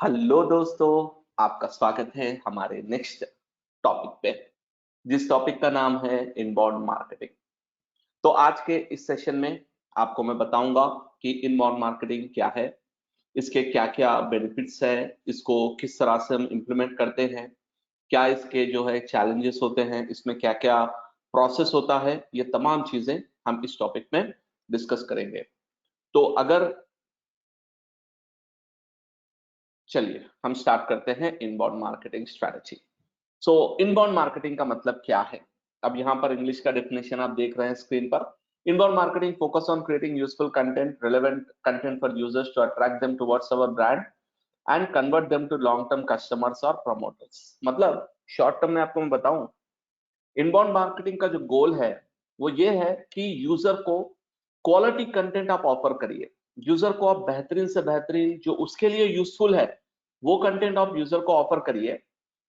Hello दोस्तों, आपका स्वागत है हमारे नेक्स्ट टॉपिक पे, जिस टॉपिक का नाम है इनबाउंड मार्केटिंग। तो आज के इस सेशन में आपको मैं बताऊंगा कि इनबाउंड मार्केटिंग क्या है, इसके क्या क्या बेनिफिट्स है, इसको किस तरह से हम इम्प्लीमेंट करते हैं, क्या इसके जो है चैलेंजेस होते हैं, इसमें क्या क्या प्रोसेस होता है, ये तमाम चीजें हम इस टॉपिक में डिस्कस करेंगे। तो अगर चलिए हम स्टार्ट करते हैं इनबाउंड मार्केटिंग स्ट्रेटजी। सो इनबाउंड मार्केटिंग का मतलब क्या है? अब यहाँ पर इंग्लिश का डेफिनेशन आप देख रहे हैं स्क्रीन पर। Inbound marketing focus on creating useful content, relevant content for users to attract them towards our brand and convert them to long term customers और प्रमोटर्स। मतलब शॉर्ट टर्म में आपको मैं बताऊं, इनबाउंड मार्केटिंग का जो गोल है वो ये है कि यूजर को क्वालिटी कंटेंट आप ऑफर करिए। यूजर को आप बेहतरीन से बेहतरीन जो उसके लिए यूजफुल है वो कंटेंट आप यूजर को ऑफर करिए,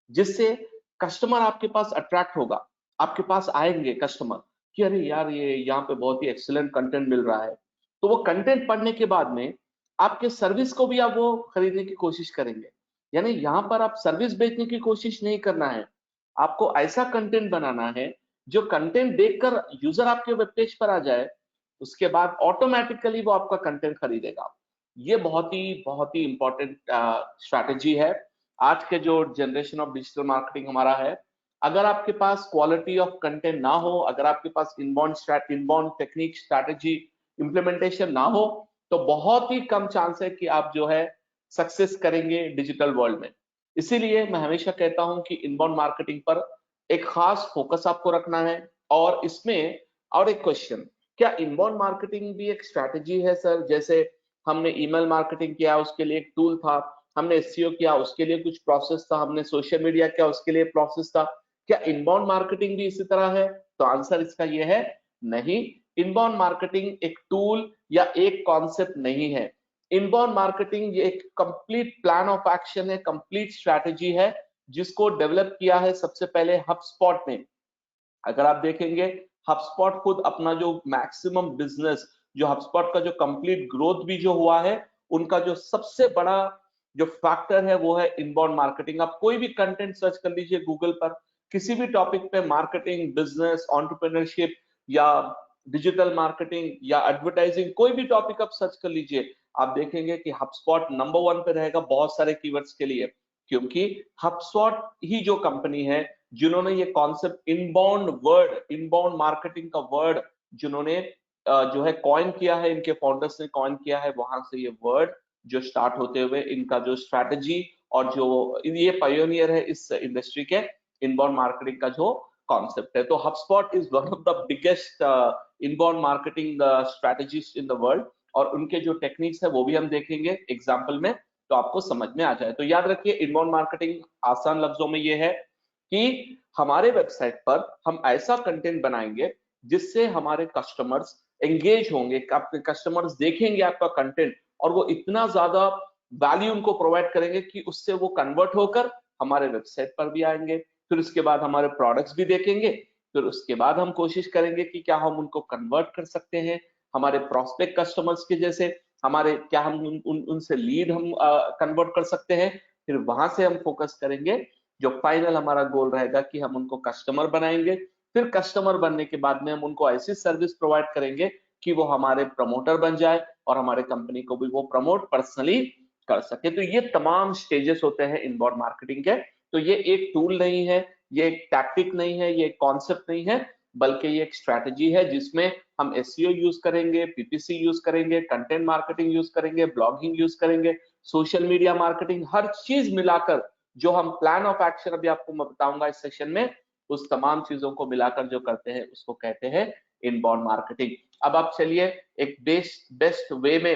जिससे कस्टमर आपके पास अट्रैक्ट होगा, आपके पास आएंगे कस्टमर कि अरे यार ये यहाँ पे बहुत ही एक्सीलेंट कंटेंट मिल रहा है। तो वो कंटेंट पढ़ने के बाद में आपके सर्विस को भी आप वो खरीदने की कोशिश करेंगे। यानी यहाँ पर आप सर्विस बेचने की कोशिश नहीं करना है, आपको ऐसा कंटेंट बनाना है जो कंटेंट देखकर यूजर आपके वेब पेज पर आ जाए, उसके बाद ऑटोमेटिकली वो आपका कंटेंट खरीदेगा। ये बहुत ही इंपॉर्टेंट स्ट्रैटेजी है। आज के जो जनरेशन ऑफ डिजिटल मार्केटिंग हमारा है, अगर आपके पास क्वालिटी ऑफ कंटेंट ना हो, अगर आपके पास इनबाउंड टेक्निक स्ट्रैटेजी इंप्लीमेंटेशन ना हो, तो बहुत ही कम चांस है कि आप जो है सक्सेस करेंगे डिजिटल वर्ल्ड में। इसीलिए मैं हमेशा कहता हूं कि इनबाउंड मार्केटिंग पर एक खास फोकस आपको रखना है। और इसमें और एक क्वेश्चन, क्या इनबाउंड मार्केटिंग भी एक स्ट्रैटेजी है सर? जैसे हमने ईमेल मार्केटिंग किया, उसके लिए एक टूल था, हमने एसईओ किया, उसके लिए कुछ प्रोसेस था, हमने सोशल मीडिया किया, उसके लिए प्रोसेस था। क्या इनबाउंड मार्केटिंग भी इसी तरह है? तो आंसर इसका ये है, नहीं। इनबाउंड मार्केटिंग एक टूल या एक कॉन्सेप्ट नहीं है। इनबाउंड मार्केटिंग ये एक कंप्लीट प्लान ऑफ एक्शन है, कंप्लीट स्ट्रैटेजी है, जिसको डेवलप किया है सबसे पहले हबस्पॉट ने। अगर आप देखेंगे, हबस्पॉट खुद अपना जो मैक्सिमम बिजनेस, जो हबस्पॉट का जो कंप्लीट ग्रोथ भी जो हुआ है, उनका जो सबसे बड़ा जो फैक्टर है वो है इनबाउंड मार्केटिंग। आप कोई भी कंटेंट सर्च कर लीजिए गूगल पर, किसी भी टॉपिक पे, मार्केटिंग, बिजनेस, एंटरप्रेन्योरशिप या डिजिटल मार्केटिंग या एडवर्टाइजिंग, कोई भी टॉपिक आप सर्च कर लीजिए, आप देखेंगे कि हबस्पॉट नंबर 1 पे रहेगा बहुत सारे कीवर्ड्स के लिए। क्योंकि हबस्पॉट ही जो कंपनी है जिन्होंने ये कॉन्सेप्ट इनबाउंड मार्केटिंग का वर्ड जिन्होंने जो है कॉइन किया है, इनके फाउंडर्स ने कॉइन किया है, वहां से ये वर्ड जो स्टार्ट होते हुए इनका जो स्ट्रैटेजी और जो ये पायोनियर है इस इंडस्ट्री के इनबाउंड मार्केटिंग का जो कॉन्सेप्ट है। तो HubSpot is one of the biggest inbound marketing strategist in the world, और उनके जो टेक्निक्स है वो भी हम देखेंगे एग्जाम्पल में, तो आपको समझ में आ जाए। तो याद रखिए, इनबाउंड मार्केटिंग आसान लफ्जों में ये है कि हमारे वेबसाइट पर हम ऐसा कंटेंट बनाएंगे जिससे हमारे कस्टमर्स एंगेज होंगे, आपके कस्टमर्स देखेंगे आपका कंटेंट और वो इतना ज्यादा वैल्यू उनको प्रोवाइड करेंगे कि उससे वो कन्वर्ट होकर हमारे वेबसाइट पर भी आएंगे। फिर उसके बाद हमारे प्रोडक्ट्स भी देखेंगे, फिर उसके बाद हम कोशिश करेंगे कि क्या हम उनको कन्वर्ट कर सकते हैं हमारे प्रोस्पेक्ट कस्टमर्स के जैसे, हमारे क्या हम उनसे लीड हम कन्वर्ट कर सकते हैं। फिर वहां से हम फोकस करेंगे, जो फाइनल हमारा गोल रहेगा कि हम उनको कस्टमर बनाएंगे। फिर कस्टमर बनने के बाद में हम उनको ऐसी सर्विस प्रोवाइड करेंगे कि वो हमारे प्रमोटर बन जाए और हमारे कंपनी को भी वो प्रमोट पर्सनली कर सके। तो ये तमाम स्टेजेस होते हैं इनबाउंड मार्केटिंग के। तो ये एक टूल नहीं है, ये एक टैक्टिक नहीं है, ये एक कॉन्सेप्ट नहीं है, बल्कि ये एक स्ट्रैटेजी है जिसमें हम एसईओ यूज करेंगे, पीपीसी यूज करेंगे, कंटेंट मार्केटिंग यूज करेंगे, ब्लॉगिंग यूज करेंगे, सोशल मीडिया मार्केटिंग, हर चीज मिलाकर जो हम प्लान ऑफ एक्शन अभी आपको मैं बताऊंगा इस सेशन में, उस तमाम चीजों को मिलाकर जो करते हैं उसको कहते हैं इनबाउंड मार्केटिंग। अब आप चलिए एक बेस्ट वे में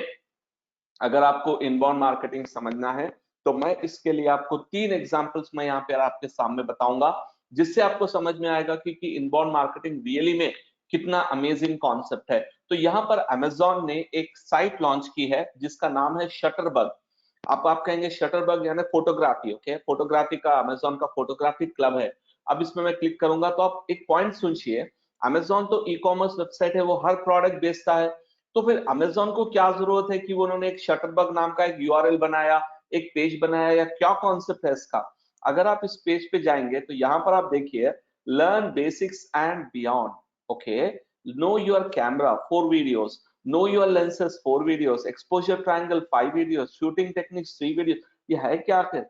अगर आपको इनबाउंड मार्केटिंग समझना है, तो मैं इसके लिए आपको 3 एग्जांपल्स मैं यहाँ पे आपके सामने बताऊंगा, जिससे आपको समझ में आएगा कि इनबाउंड मार्केटिंग रियली में कितना अमेजिंग कॉन्सेप्ट है। तो यहाँ पर अमेजॉन ने एक साइट लॉन्च की है जिसका नाम है शटरबग। आप कहेंगे शटरबग यानी फोटोग्राफी, ओके, फोटोग्राफी का, अमेजॉन का फोटोग्राफी क्लब है। अब इसमें मैं क्लिक करूंगा तो आप एक पॉइंट सुनिए, अमेजॉन तो ई कॉमर्स वेबसाइट है, वो हर प्रोडक्ट बेचता है। तो फिर अमेजॉन को क्या जरूरत है कि वो उन्होंने एक शटरबग नाम का एक यूआरएल बनाया, एक पेज बनाया या क्या कॉन्सेप्ट है इसका। अगर आप इस पेज पे जाएंगे तो यहाँ पर आप देखिए learn basics and beyond, okay, know your camera 4 videos, know your lenses 4 videos, exposure triangle 5 videos, shooting techniques 3 videos. ये है क्या आखिर?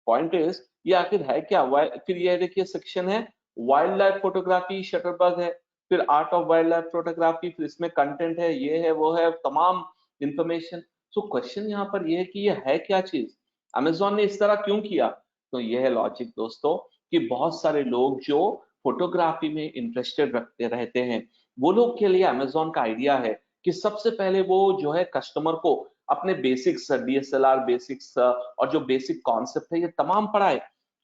पॉइंट इज ये आखिर है क्या? फिर ये देखिए सेक्शन है वाइल्ड लाइफ फोटोग्राफी, शटरबग है, फिर art of wild life photography, फिर इसमें कंटेंट है, ये है वो है, तमाम इंफॉर्मेशन। सो क्वेश्चन यहाँ पर ये है कि ये है क्या चीज, अमेजोन ने इस तरह क्यों किया? तो ये है लॉजिक दोस्तों कि बहुत सारे लोग जो फोटोग्राफी में इंटरेस्टेड रखते रहते हैं, वो लोग के लिए अमेजोन का आइडिया है कि सबसे पहले वो जो है कस्टमर को अपने बेसिक्स, डीएसएलआर बेसिक्स और जो बेसिक कॉन्सेप्ट है ये तमाम पढ़ाए।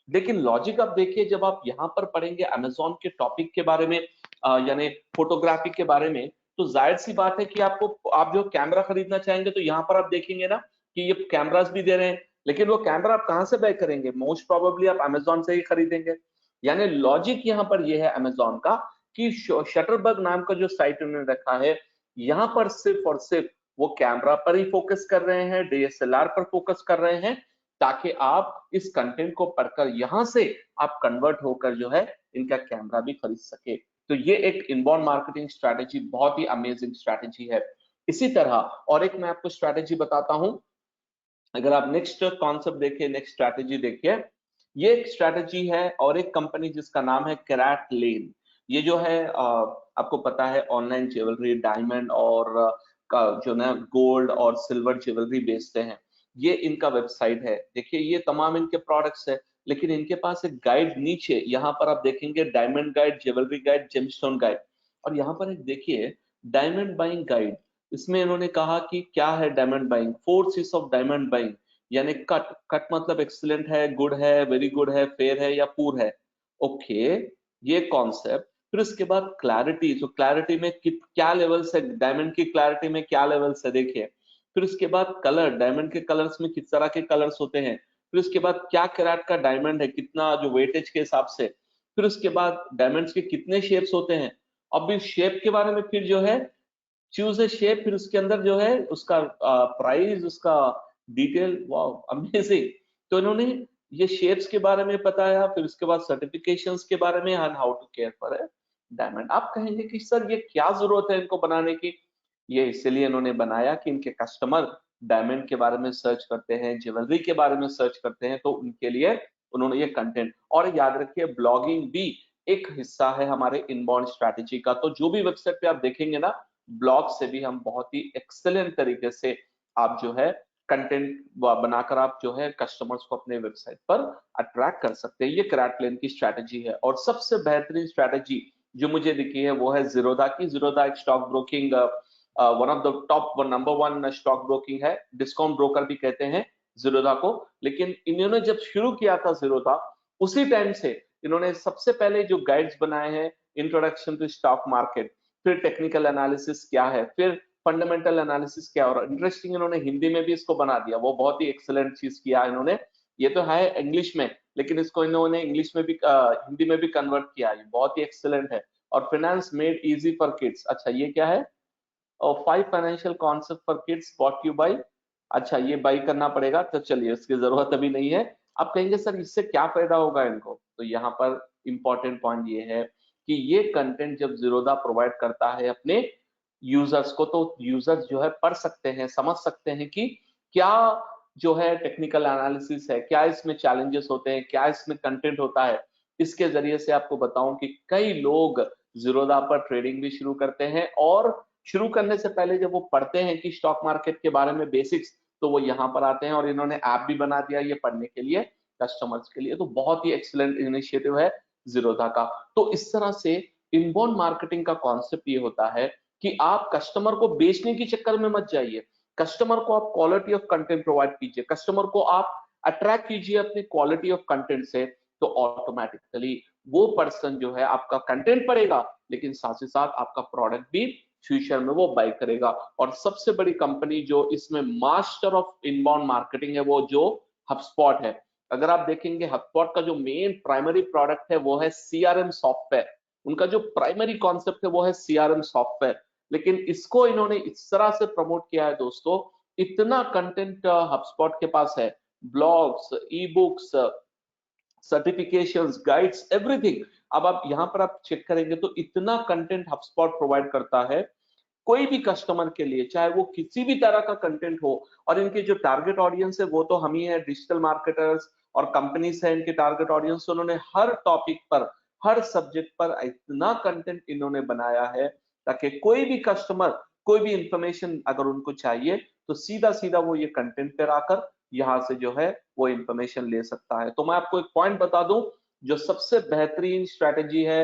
लेकिन लॉजिक आप देखिए जब आप यहाँ पर पढ़ेंगे अमेजोन के टॉपिक के बारे में, यानी फोटोग्राफी के बारे में, तो जाहिर सी बात है कि आपको, आप जो कैमरा खरीदना चाहेंगे तो यहाँ पर आप देखेंगे ना कि ये कैमरास भी दे रहे हैं, लेकिन वो कैमरा आप कहाँ से बाय करेंगे? मोस्ट प्रोबेबली आप अमेजोन से ही खरीदेंगे। यानी लॉजिक यहाँ पर ये है अमेजोन का कि शटरबग नाम का जो साइट उन्होंने रखा है, यहाँ पर सिर्फ और सिर्फ वो कैमरा पर ही फोकस कर रहे हैं, डीएसएलआर पर फोकस कर रहे हैं, ताकि आप इस कंटेंट को पढ़कर यहां से आप कन्वर्ट होकर जो है इनका कैमरा भी खरीद सके। तो ये एक इनबाउंड मार्केटिंग स्ट्रैटेजी बहुत ही अमेजिंग स्ट्रैटेजी है। इसी तरह और एक मैं आपको स्ट्रैटेजी बताता हूं। अगर आप नेक्स्ट कॉन्सेप्ट देखिए, नेक्स्ट स्ट्रैटेजी देखिए, ये एक स्ट्रैटेजी है और एक कंपनी जिसका नाम है कैरेट लेन। ये जो है आपको पता है ऑनलाइन ज्वेलरी, डायमंड और का जो ना गोल्ड और सिल्वर ज्वेलरी बेचते हैं। ये इनका वेबसाइट है, देखिए ये तमाम इनके प्रोडक्ट्स है, लेकिन इनके पास एक गाइड नीचे यहाँ पर आप देखेंगे diamond guide, jewellery guide, gemstone guide, और यहाँ पर एक देखिए डायमंड बाइंग गाइड। इसमें इन्होंने कहा कि क्या है diamond buying, 4 C's of diamond buying, यानी कट, कट मतलब एक्सीलेंट है, गुड है, वेरी गुड है, फेयर है या पुअर है, ओके, ये कॉन्सेप्ट। फिर उसके बाद क्लैरिटी, तो क्लैरिटी में क्या लेवल्स है, डायमंड की क्लैरिटी में क्या लेवल्स है देखिए। फिर उसके बाद कलर, डायमंड के कलर्स में किस तरह के कलर्स होते हैं। फिर उसके बाद क्या कैरेट का डायमंड है, कितना जो वेटेज के हिसाब से। फिर उसके बाद डायमंड्स के कितने शेप्स होते हैं। अब इस शेप के बारे में फिर जो है चूज ए शेप, फिर उसके अंदर जो है उसका प्राइस, उसका डिटेल, वाओ अमेजिंग। तो इन्होंने ये शेप्स के बारे में बताया, फिर उसके बाद सर्टिफिकेशंस के बारे में, and how to care for a diamond. आप कहेंगे कि सर ये क्या जरूरत है इनको बनाने की? ये इसलिए इन्होंने बनाया कि इनके कस्टमर डायमंड के बारे में सर्च करते हैं, ज्वेलरी के बारे में सर्च करते हैं, तो उनके लिए उन्होंने ये कंटेंट। और याद रखिए ब्लॉगिंग भी एक हिस्सा है हमारे इनबाउंड स्ट्रैटेजी का। तो जो भी वेबसाइट पे आप देखेंगे ना, ब्लॉग से भी हम बहुत ही एक्सेलेंट तरीके से आप जो है कंटेंट बनाकर आप जो है कस्टमर्स को अपने वेबसाइट पर अट्रैक्ट कर सकते हैं। ये कैरेट लेन की स्ट्रैटेजी है। और सबसे बेहतरीन स्ट्रैटेजी जो मुझे दिखी है वो है जीरोधा की। जीरोधा एक stock broking, one of the top number 1 stock broking है, डिस्काउंट ब्रोकर भी कहते हैं जीरोधा को। लेकिन इन्होंने जब शुरू किया था जीरोधा, उसी टाइम से इन्होंने सबसे पहले जो गाइड्स बनाए हैं, इंट्रोडक्शन टू स्टॉक मार्केट, फिर टेक्निकल एनालिसिस क्या है, फिर फंडामेंटल एनालिसिस क्या, और इंटरेस्टिंग इन्होंने हिंदी में भी इसको बना दिया, वो बहुत ही एक्सेलेंट चीज किया इन्होंने। ये तो है इंग्लिश में, लेकिन इसको इन्होंने इंग्लिश में भी हिंदी में भी कन्वर्ट किया, ये बहुत ही एक्सेलेंट है। और finance made easy for kids, अच्छा ये क्या है? और 5 financial concept for kids bought you by. अच्छा ये बाई करना पड़ेगा, तो चलिए इसकी जरूरत अभी नहीं है। आप कहेंगे सर इससे क्या फायदा होगा इनको? तो यहाँ पर इंपॉर्टेंट पॉइंट ये है कि ये कंटेंट जब जीरोधा प्रोवाइड करता है अपने यूजर्स को, तो यूजर्स जो है पढ़ सकते हैं, समझ सकते हैं कि क्या जो है टेक्निकल एनालिसिस है, क्या इसमें चैलेंजेस होते हैं, क्या इसमें कंटेंट होता है। इसके जरिए से आपको बताऊं कि कई लोग जीरोधा पर ट्रेडिंग भी शुरू करते हैं, और शुरू करने से पहले जब वो पढ़ते हैं कि स्टॉक मार्केट के बारे में बेसिक्स, तो वो यहाँ पर आते हैं, और इन्होंने ऐप भी बना दिया ये पढ़ने के लिए कस्टमर्स के लिए। तो बहुत ही एक्सीलेंट इनिशिएटिव है जीरोधा का। तो इस तरह से इनबाउंड मार्केटिंग का कॉन्सेप्ट ये होता है कि आप कस्टमर को बेचने के चक्कर में मत जाइए, कस्टमर को आप क्वालिटी ऑफ कंटेंट प्रोवाइड कीजिए, कस्टमर को आप अट्रैक्ट कीजिए अपने क्वालिटी ऑफ कंटेंट से, तो ऑटोमेटिकली वो पर्सन जो है आपका कंटेंट पढ़ेगा, लेकिन साथ ही साथ आपका प्रोडक्ट भी फ्यूचर में वो बाय करेगा। और सबसे बड़ी कंपनी जो इसमें मास्टर ऑफ इनबाउंड मार्केटिंग है वो जो हबस्पॉट है। अगर आप देखेंगे हबस्पॉट का जो मेन प्राइमरी प्रोडक्ट है वो है सीआरएम सॉफ्टवेयर। उनका जो प्राइमरी कॉन्सेप्ट है वो है सीआरएम सॉफ्टवेयर, लेकिन इसको इन्होंने इस तरह से प्रमोट किया है दोस्तों इतना कंटेंट HubSpot के पास है, blogs, e books, certifications, guides, everything. अब आप यहाँ पर आप चेक करेंगे तो इतना कंटेंट HubSpot प्रोवाइड करता है कोई भी कस्टमर के लिए, चाहे वो किसी भी तरह का कंटेंट हो। और इनके जो टारगेट ऑडियंस है वो तो हम ही है, डिजिटल मार्केटर्स और कंपनीज है इनके टारगेट ऑडियंस। उन्होंने हर टॉपिक पर, हर सब्जेक्ट पर इतना कंटेंट इन्होंने बनाया है ताकि कोई भी कस्टमर कोई भी इंफॉर्मेशन अगर उनको चाहिए तो सीधा सीधा वो ये कंटेंट पर आकर यहाँ से जो है वो इंफॉर्मेशन ले सकता है। तो मैं आपको एक पॉइंट बता दूं, जो सबसे बेहतरीन स्ट्रेटेजी है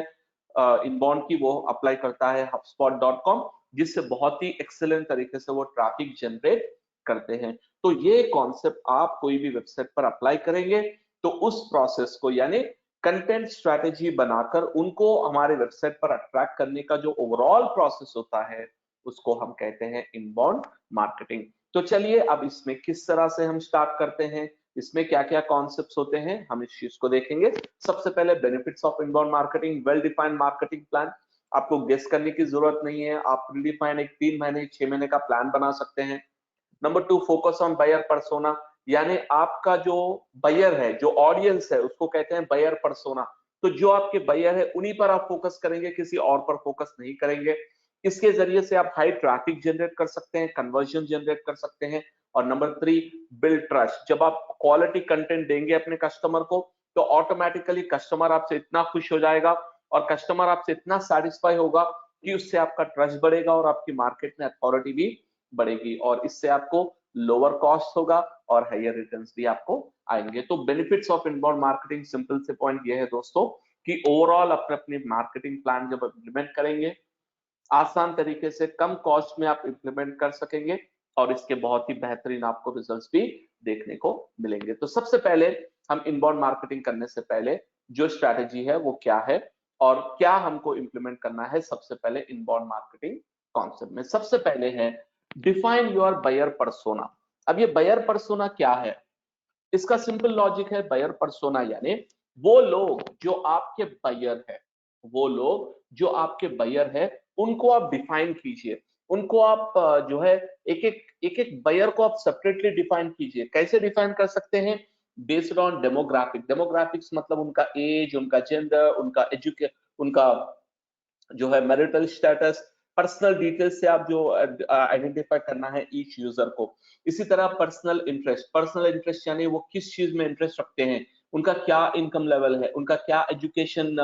इनबाउंड की, वो अप्लाई करता है HubSpot.com, जिससे बहुत ही एक्सीलेंट तरीके से वो ट्रैफिक जनरेट करते हैं। तो ये कॉन्सेप्ट आप कोई भी वेबसाइट पर अप्लाई करेंगे तो उस प्रोसेस को, यानी कंटेंट स्ट्रेटेजी बनाकर उनको हमारे वेबसाइट पर अट्रैक्ट करने का जो ओवरऑल प्रोसेस होता है उसको हम कहते हैं इनबाउंड मार्केटिंग। तो चलिए अब इसमें किस तरह से हम स्टार्ट करते हैं, इसमें क्या क्या कॉन्सेप्ट्स होते हैं, हम इस चीज को देखेंगे। सबसे पहले benefits of inbound marketing, well defined marketing plan. आपको गेस करने की जरूरत नहीं है, आप प्रीडिफाइंड एक 3 महीने 6 महीने का प्लान बना सकते हैं। Number 2, focus on buyer persona, यानी आपका जो बायर है, जो ऑडियंस है, उसको कहते हैं बायर पर्सोना। तो जो आपके बायर है उन्हीं पर आप फोकस करेंगे, किसी और पर फोकस नहीं करेंगे। इसके जरिए से आप हाई ट्रैफिक जनरेट कर सकते हैं, कन्वर्जन जनरेट कर सकते हैं। और नंबर 3, बिल्ड ट्रस्ट। जब आप क्वालिटी कंटेंट देंगे अपने कस्टमर को तो ऑटोमेटिकली कस्टमर आपसे इतना खुश हो जाएगा और कस्टमर आपसे इतना सेटिस्फाई होगा कि उससे आपका ट्रस्ट बढ़ेगा और आपकी मार्केट में अथॉरिटी भी बढ़ेगी, और इससे आपको लोअर कॉस्ट होगा और हायर रिटर्न्स भी आपको आएंगे। तो benefits of inbound marketing, simple से पॉइंट ये है दोस्तों कि ओवरऑल अपने अपने मार्केटिंग प्लान जब इम्प्लीमेंट करेंगे, आसान तरीके से कम कॉस्ट में आप इम्प्लीमेंट कर सकेंगे और इसके बहुत ही बेहतरीन आपको रिजल्ट्स भी देखने को मिलेंगे। तो सबसे पहले हम इनबाउंड मार्केटिंग करने से पहले जो स्ट्रैटेजी है वो क्या है और क्या हमको इम्प्लीमेंट करना है, सबसे पहले इनबाउंड मार्केटिंग कॉन्सेप्ट में सबसे पहले है डिफाइन योर बायर पर्सोना। अब ये बायर पर्सोना क्या है, इसका सिंपल लॉजिक है, बायर पर्सोना यानी वो लोग जो आपके बायर है, वो लोग जो आपके बायर है उनको आप डिफाइन कीजिए। उनको आप जो है एक एक बायर को आप सेपरेटली डिफाइन कीजिए। कैसे डिफाइन कर सकते हैं, बेस्ड ऑन डेमोग्राफिक। डेमोग्राफिक्स मतलब उनका एज, उनका जेंडर, उनका उनका जो है मैरिटल स्टेटस, पर्सनल डिटेल्स से आप जो आइडेंटिफाई करना है ईच यूजर को। इसी तरह पर्सनल इंटरेस्ट, पर्सनल इंटरेस्ट यानी वो किस चीज में इंटरेस्ट रखते हैं, उनका क्या इनकम लेवल है, उनका क्या एजुकेशन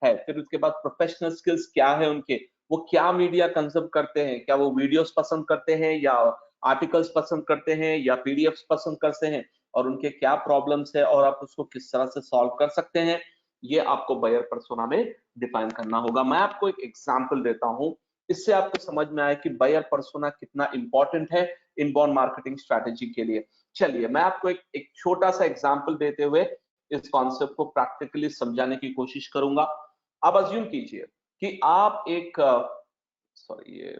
है, फिर उसके बाद प्रोफेशनल स्किल्स क्या है उनके, वो क्या मीडिया कंज्यूम करते हैं, क्या वो वीडियोस पसंद करते हैं या आर्टिकल्स पसंद करते हैं या पीडीएफ्स पसंद करते हैं, और उनके क्या प्रॉब्लम्स है और आप उसको किस तरह से सॉल्व कर सकते हैं, ये आपको बायर पर्सोना में डिफाइन करना होगा। मैं आपको एक एग्जांपल देता हूं, इससे आपको समझ में आए कि बायर पर्सोना कितना इंपॉर्टेंट है इनबाउंड मार्केटिंग स्ट्रेटेजी के लिए। चलिए मैं आपको एक छोटा सा एग्जांपल देते हुए इस कॉन्सेप्ट को प्रैक्टिकली समझाने की कोशिश करूंगा। आप अज्यूम कीजिए कि आप एक सॉरी ये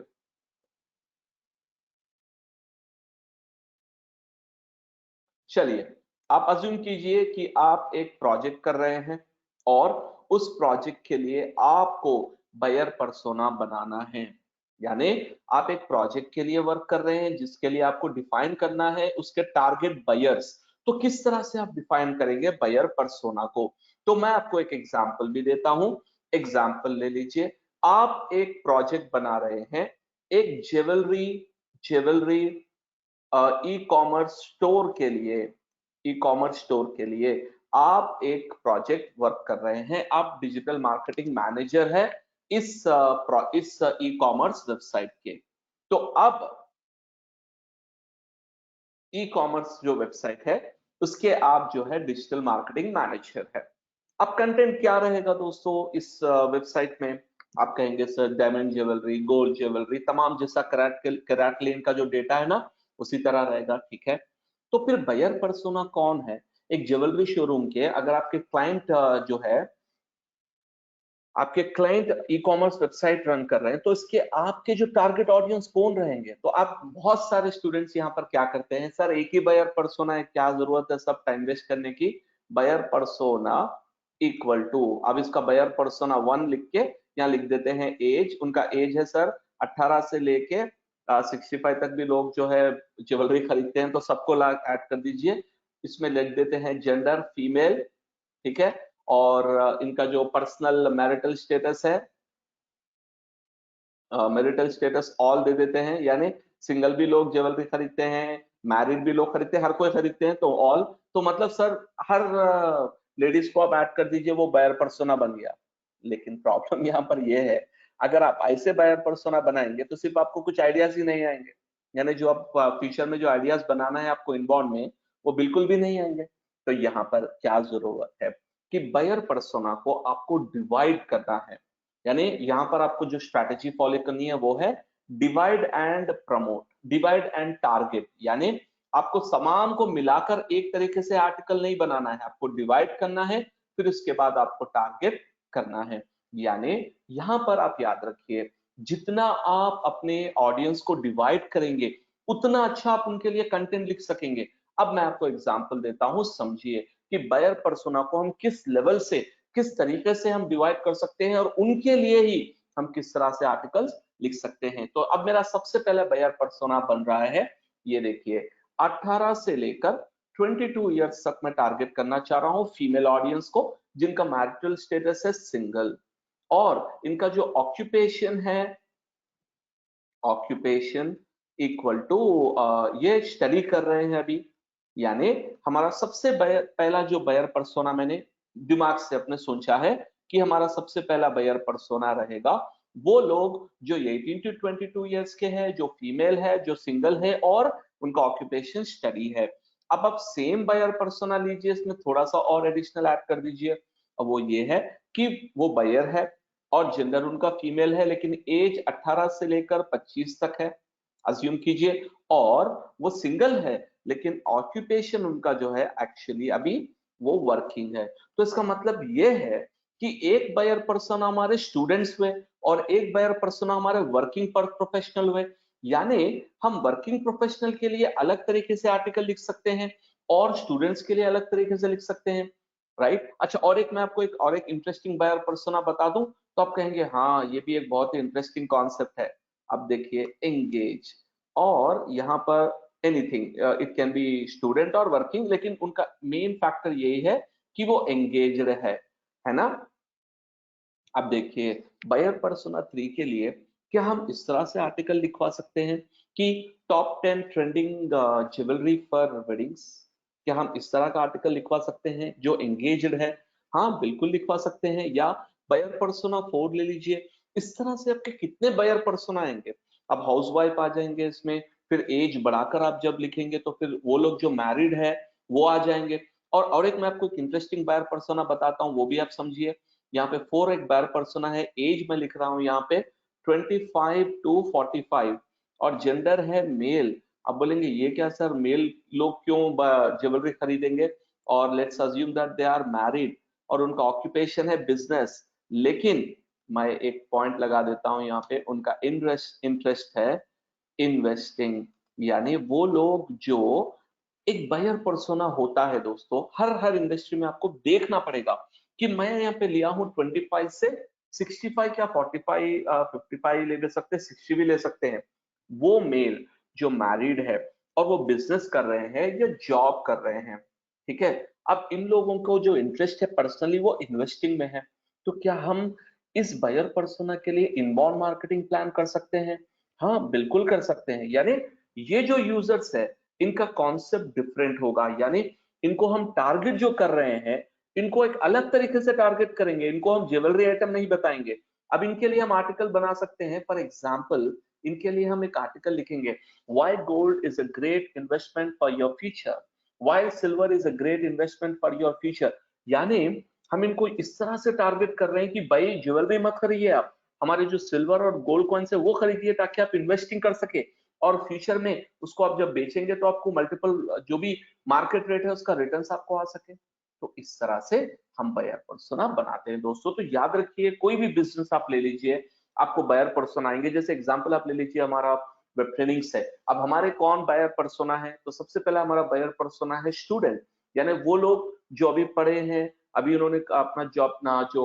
चलिए आप अज्यूम कीजिए कि आप एक प्रोजेक्ट कर रहे हैं और उस प्रोजेक्ट के लिए आपको बायर पर्सोना बनाना है। यानी आप एक प्रोजेक्ट के लिए वर्क कर रहे हैं जिसके लिए आपको डिफाइन करना है उसके टारगेट बायर्स। तो किस तरह से आप डिफाइन करेंगे बायर पर्सोना को, तो मैं आपको एक एग्जांपल भी देता हूं। एग्जांपल ले लीजिए, आप एक प्रोजेक्ट बना रहे हैं एक jewellery jewellery e commerce store के लिए। ई कॉमर्स स्टोर के लिए आप एक प्रोजेक्ट वर्क कर रहे हैं, आप डिजिटल मार्केटिंग मैनेजर है इस ई कॉमर्स वेबसाइट के। तो अब ई कॉमर्स जो वेबसाइट है उसके आप जो है डिजिटल मार्केटिंग मैनेजर है। अब कंटेंट क्या रहेगा दोस्तों इस वेबसाइट में, आप कहेंगे sir diamond jewellery, gold jewellery, तमाम जैसा कैरेट लेन का जो डेटा है ना उसी तरह रहेगा, ठीक है। तो फिर बायर पर्सोना कौन है, एक ज्वेलरी शोरूम के अगर आपके क्लाइंट जो है आपके client e commerce website run कर रहे हैं तो इसके आपके जो टारगेट ऑडियंस कौन रहेंगे। तो आप बहुत सारे स्टूडेंट्स यहाँ पर क्या करते हैं, सर एक ही बायर पर्सोना है, क्या जरूरत है सब टाइम वेस्ट करने की, बायर पर्सोना इक्वल टू, अब इसका बायर पर्सोना 1 लिख के यहाँ लिख देते हैं एज, उनका एज है सर 18 से लेके 65 तक भी लोग जो है ज्वेलरी खरीदते हैं, तो सबको ऐड कर दीजिए। इसमें लिख देते हैं जेंडर फीमेल, ठीक है, और इनका जो पर्सनल मैरिटल स्टेटस है, मैरिटल स्टेटस ऑल दे देते हैं, यानी सिंगल भी लोग ज्वेलरी खरीदते हैं, मैरिड भी लोग खरीदते हैं, हर कोई खरीदते हैं, तो ऑल। तो मतलब सर हर लेडीज को आप ऐड कर दीजिए, वो बायर पर्सोना बन गया। लेकिन प्रॉब्लम यहाँ पर ये है, अगर आप ऐसे बायर पर्सोना बनाएंगे तो सिर्फ आपको कुछ आइडियाज ही नहीं आएंगे, यानी जो आप फ्यूचर में जो आइडियाज बनाना है आपको इनबाउंड में, वो बिल्कुल भी नहीं आएंगे। तो यहाँ पर क्या जरूरत है कि बायर पर्सोना को आपको डिवाइड करना है, यानी यहाँ पर आपको जो स्ट्रैटेजी फॉलो करनी है वो है divide and promote, divide and target. यानी आपको सामान को मिलाकर एक तरीके से आर्टिकल नहीं बनाना है, आपको डिवाइड करना है, फिर उसके बाद आपको टारगेट करना है। यानी यहाँ पर आप याद रखिए, जितना आप अपने ऑडियंस को डिवाइड करेंगे उतना अच्छा आप उनके लिए कंटेंट लिख सकेंगे। अब मैं आपको एग्जांपल देता हूं, समझिए कि बायर पर्सोना को हम किस लेवल से, किस तरीके से हम डिवाइड कर सकते हैं और उनके लिए ही हम किस तरह से आर्टिकल्स लिख सकते हैं। तो अब मेरा सबसे पहला बायर पर्सोना बन रहा है, ये देखिए, 18 से लेकर 22 इयर्स तक मैं टारगेट करना चाह रहा हूं फीमेल ऑडियंस को, जिनका मैरिटल स्टेटस है सिंगल, और इनका जो ऑक्यूपेशन है, ऑक्यूपेशन इक्वल टू ये स्टडी कर रहे हैं अभी। यानी हमारा सबसे पहला जो बायर पर्सोना मैंने दिमाग से अपने सोचा है कि हमारा सबसे पहला बायर पर्सोना रहेगा वो लोग जो 18 टू 22 इयर्स के हैं, जो फीमेल है, जो सिंगल है और उनका ऑक्यूपेशन स्टडी है। अब आप सेम बायर पर्सोना लीजिए, इसमें थोड़ा सा और एडिशनल ऐड कर दीजिए। अब वो ये है कि वो बायर है और जेंडर उनका फीमेल है, लेकिन एज 18 से लेकर 25 तक है, अज्यूम कीजिए, और वो सिंगल है, लेकिन ऑक्यूपेशन उनका जो है एक्चुअली अभी वो वर्किंग है। तो इसका मतलब ये है कि एक बायर पर्सन हमारे स्टूडेंट्स हुए और एक बायर पर्सन हमारे वर्किंग प्रोफेशनल हुए। यानी हम वर्किंग प्रोफेशनल के लिए अलग तरीके से आर्टिकल लिख सकते हैं और स्टूडेंट्स के लिए अलग तरीके से लिख सकते हैं, राइट। अच्छा, और एक मैं आपको एक इंटरेस्टिंग बायर पर्सोना बता दूं, तो आप कहेंगे हाँ ये भी एक बहुत ही इंटरेस्टिंग कॉन्सेप्ट है। अब देखिए, एंगेज, और यहाँ पर anything, it can B student और वर्किंग, लेकिन उनका मेन फैक्टर यही है कि वो एंगेज्ड है ना। अब देखिए, बायर पर्सोना 3 के लिए क्या हम इस तरह से आर्टिकल लिखवा सकते हैं कि top 10 trending jewellery for weddings, क्या हम इस तरह का आर्टिकल लिखवा सकते हैं जो एंगेज्ड है? हाँ बिल्कुल लिखवा सकते हैं। या बायर पर्सोना 4 ले लीजिए, इस तरह से आपके कितने बायर पर्सोना आएंगे। अब हाउसवाइफ आ जाएंगे इसमें, फिर एज बढ़ाकर आप जब लिखेंगे तो फिर वो लोग जो मैरिड है वो आ जाएंगे। और एक मैं आपको एक इंटरेस्टिंग बायर पर्सोना बताता हूँ, वो भी आप समझिए। यहाँ पे 4 एक बायर पर्सोना है, एज में लिख रहा हूँ यहाँ पे 25 टू 45, और जेंडर है मेल। अब बोलेंगे ये क्या सर, मेल लोग क्यों ज्वेलरी खरीदेंगे, और let's assume that they are married और उनका ऑक्यूपेशन है बिजनेस। लेकिन मैं एक पॉइंट लगा देता हूँ यहाँ पे, उनका इंटरेस्ट है इन्वेस्टिंग। यानी वो लोग जो, एक बायर पर्सोना होता है दोस्तों, हर इंडस्ट्री में आपको देखना पड़ेगा कि मैं यहाँ पे लिया हूँ 25 से 65 या 45, 55 ले सकते हैं, 60 भी ले सकते हैं। वो मेल जो मैरिड है और वो बिजनेस कर रहे हैं या जॉब कर रहे हैं, ठीक है। अब इन लोगों को जो इंटरेस्ट है पर्सनली वो इन्वेस्टिंग में है, तो क्या हम इस बायर पर्सोना के लिए इनबाउंड मार्केटिंग प्लान कर सकते हैं? हाँ बिल्कुल कर सकते हैं। यानी ये जो यूजर्स है इनका कॉन्सेप्ट डिफरेंट होगा, यानी इनको हम टारगेट जो कर रहे हैं इनको एक अलग तरीके से टारगेट करेंगे, इनको हम ज्वेलरी आइटम नहीं बताएंगे। अब इनके लिए हम आर्टिकल बना सकते हैं, फॉर एग्जाम्पल इनके लिए हम एक आर्टिकल लिखेंगे, why gold is a great investment for your future, why silver is a great investment for your future. यानी हम इनको इस तरह से टारगेट कर रहे हैं कि भाई ज्वेलरी मत खरीदिए, आप हमारे जो सिल्वर और गोल्ड कॉइन्स है वो खरीदिए, ताकि आप इन्वेस्टिंग कर सके और फ्यूचर में उसको आप जब बेचेंगे तो आपको मल्टीपल जो भी मार्केट रेट है उसका रिटर्न्स आपको आ सके। तो इस तरह से हम बायर पर्सोना बनाते हैं दोस्तों। तो याद रखिए, कोई भी बिजनेस आप ले लीजिए, आपको बायर पर्सोना आएंगे। जैसे एग्जांपल आप ले लीजिए, हमारा वेब ट्रेनिंग्स है, अब हमारे कौन बायर पर्सोना है? तो सबसे पहला हमारा बायर पर्सोना है स्टूडेंट, यानी वो लोग जो अभी पढ़े हैं, अभी उन्होंने अपना जॉब ना जो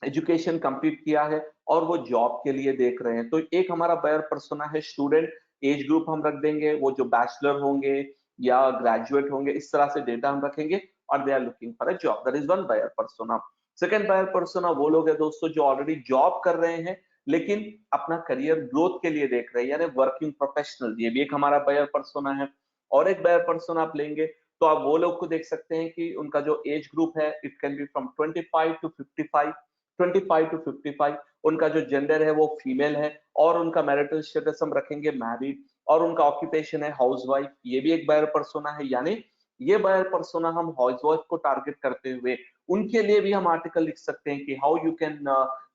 एजुकेशन कंप्लीट किया है और वो जॉब के लिए देख रहे हैं। तो एक हमारा बायर पर्सोना है स्टूडेंट, एज ग्रुप हम रख देंगे, वो जो बैचलर होंगे या ग्रेजुएट होंगे, इस तरह से डेटा हम रखेंगे, और they are looking for a job. That is one buyer persona. Second buyer persona वो लोग हैं दोस्तों जो ऑलरेडी जॉब कर रहे हैं लेकिन अपना करियर ग्रोथ के लिए देख रहे हैं, यानी वर्किंग प्रोफेशनल, ये भी एक हमारा बायर पर्सोना है। और एक बायर पर्सोना आप लेंगे तो आप वो लोग को देख सकते हैं कि उनका जो एज ग्रुप है it can be from 25 to 55, 25 to 55, उनका जो जेंडर है वो फीमेल है, और उनका मैरिटल स्टेटस हम रखेंगे मैरिड, और उनका ऑक्यूपेशन है हाउसवाइफ, ये भी एक बायर पर्सोना है। यानी ये बायर पर्सोना हम हाउसवाइफ को टारगेट करते हुए उनके लिए भी हम आर्टिकल लिख सकते हैं कि how you can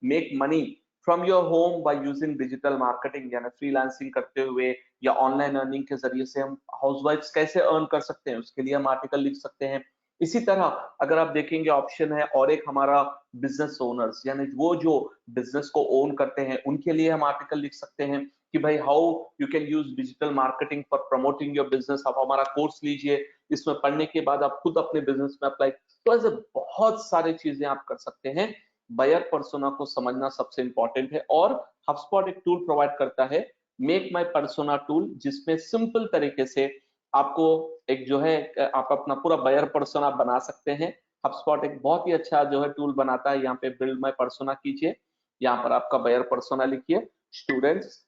make money from your home by using digital marketing, यानी फ्रीलांसिंग करते हुए या ऑनलाइन अर्निंग के जरिए से हम हाउसवाइफ्स कैसे अर्न कर सकते हैं, उसके लिए हम आर्टिकल लिख सकते हैं। इसी तरह अगर आप देखेंगे ऑप्शन है और एक हमारा बिजनेस ओनर्स, यानी वो जो बिजनेस को ओन करते हैं उनके लिए हम आर्टिकल लिख सकते हैं कि भाई how you can use digital marketing for promoting your business. आप हमारा कोर्स लीजिए, इसमें पढ़ने के बाद आप खुद अपने बिजनेस में अप्लाई, तो ऐसे बहुत सारी चीजें आप कर सकते हैं। बायर पर्सोना को समझना सबसे इंपॉर्टेंट है, और HubSpot एक टूल प्रोवाइड करता है, मेक माई पर्सोना टूल, जिसमें सिंपल तरीके से आपको एक जो है आप अपना पूरा बायर पर्सोना बना सकते हैं। HubSpot एक बहुत ही अच्छा जो है टूल बनाता है। यहाँ पे बिल्ड माई पर्सोना कीजिए, यहाँ पर आपका बायर पर्सोना लिखिए, स्टूडेंट्स,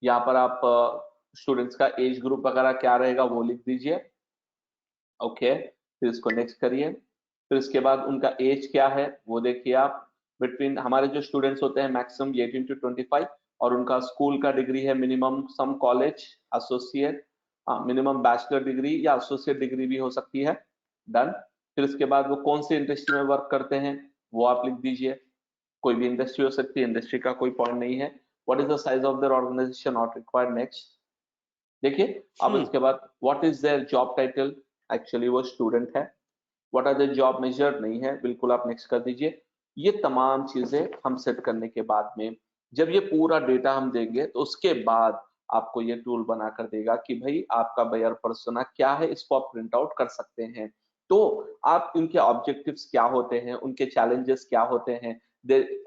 यहाँ पर आप स्टूडेंट्स का एज ग्रुप वगैरह क्या रहेगा वो लिख दीजिए। ओके, फिर इसको नेक्स्ट करिए, फिर इसके बाद उनका एज क्या है वो देखिए आप। बिटवीन हमारे जो स्टूडेंट्स होते हैं मैक्सिमम 18 टू 25, और उनका स्कूल का डिग्री है minimum some college associate, minimum bachelor degree या एसोसिएट डिग्री भी हो सकती है। डन। फिर इसके बाद वो कौन सी इंडस्ट्री में वर्क करते हैं वो आप लिख दीजिए, कोई भी इंडस्ट्री हो सकती है, इंडस्ट्री का कोई पॉइंट नहीं है। What is the size of their organisation, not required, next. देखिए अब इसके बाद what is their job title, actually वो स्टूडेंट है। What are the job major, नहीं है, बिल्कुल आप नेक्स्ट कर दीजिए। ये तमाम चीजें हम सेट करने के बाद में जब ये पूरा डेटा हम देंगे तो उसके बाद आपको ये टूल बना कर देगा कि भाई आपका बायर पर्सोना क्या है, इसको आप प्रिंट आउट कर सकते हैं। तो आप इनके ऑब्जेक्टिव्स क्या होते हैं, उनके चैलेंजेस क्या होते हैं,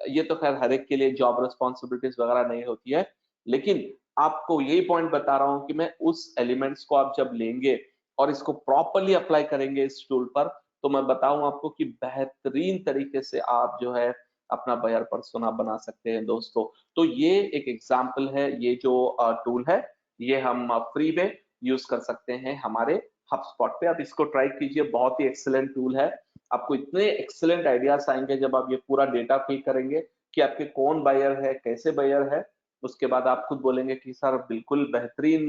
ये तो खैर हर एक के लिए जॉब रिस्पॉन्सिबिलिटीज वगैरह नहीं होती है, लेकिन आपको यही पॉइंट बता रहा हूं कि मैं उस एलिमेंट्स को आप जब लेंगे और इसको प्रॉपरली अप्लाई करेंगे इस टूल पर, तो मैं बताऊं आपको कि बेहतरीन तरीके से आप जो है अपना बायर पर्सोना बना सकते हैं दोस्तों। तो ये एक एग्जांपल है, ये जो टूल है ये हम फ्री में यूज कर सकते हैं हमारे HubSpot पे। आप इसको ट्राई कीजिए, बहुत ही एक्सीलेंट टूल है। आपको इतने एक्सीलेंट आइडियाज आएंगे जब आप ये पूरा डेटा फिल करेंगे कि आपके कौन बायर है, कैसे बायर है, उसके बाद आप खुद बोलेंगे कि सर बिल्कुल बेहतरीन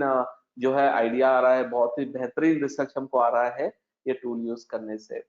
जो है आइडिया आ रहा है, बहुत ही बेहतरीन रिसर्च हमको आ रहा है ये टूल यूज करने से।